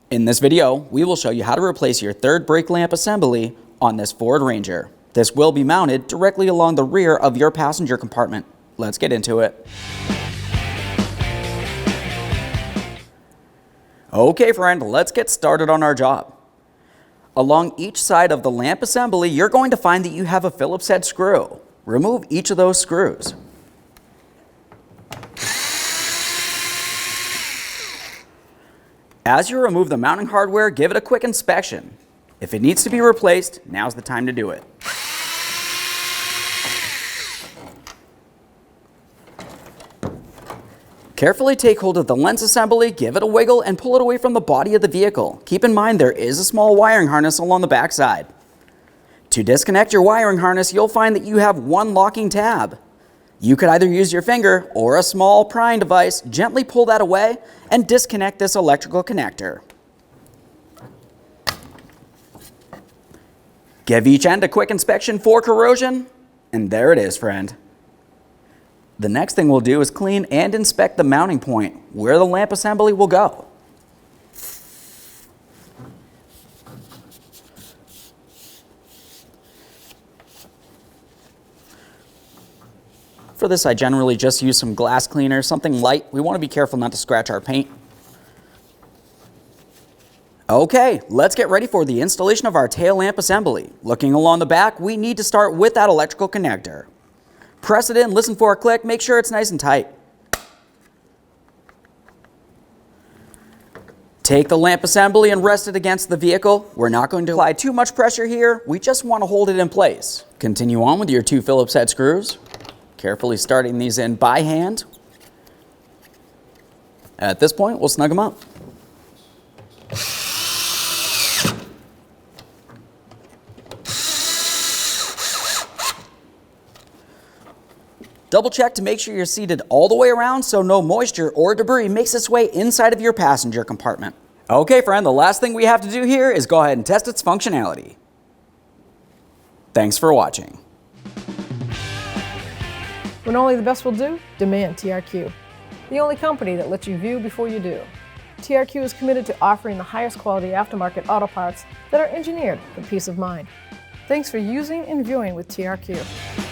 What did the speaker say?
In this video, we will show you how to replace your third brake lamp assembly on this Ford Ranger. This will be mounted directly along the rear of your passenger compartment. Let's get into it. Okay friend, let's get started on our job. Along each side of the lamp assembly, you're going to find that you have a Phillips head screw. Remove each of those screws. As you remove the mounting hardware, give it a quick inspection. If it needs to be replaced, now's the time to do it. Carefully take hold of the lens assembly, give it a wiggle, and pull it away from the body of the vehicle. Keep in mind there is a small wiring harness along the back side. To disconnect your wiring harness, you'll find that you have one locking tab. You could either use your finger or a small prying device, gently pull that away, and disconnect this electrical connector. Give each end a quick inspection for corrosion, and there it is, friend. The next thing we'll do is clean and inspect the mounting point, where the lamp assembly will go. For this, I generally just use some glass cleaner, something light. We want to be careful not to scratch our paint. Okay, let's get ready for the installation of our tail lamp assembly. Looking along the back, we need to start with that electrical connector. Press it in, listen for a click, make sure it's nice and tight. Take the lamp assembly and rest it against the vehicle. We're not going to apply too much pressure here, we just want to hold it in place. Continue on with your two Phillips head screws. Carefully starting these in by hand. At this point, we'll snug them up. Double check to make sure you're seated all the way around so no moisture or debris makes its way inside of your passenger compartment. Okay friend, the last thing we have to do here is go ahead and test its functionality. Thanks for watching. When only the best will do, demand TRQ. The only company that lets you view before you do. TRQ is committed to offering the highest quality aftermarket auto parts that are engineered for peace of mind. Thanks for using and viewing with TRQ.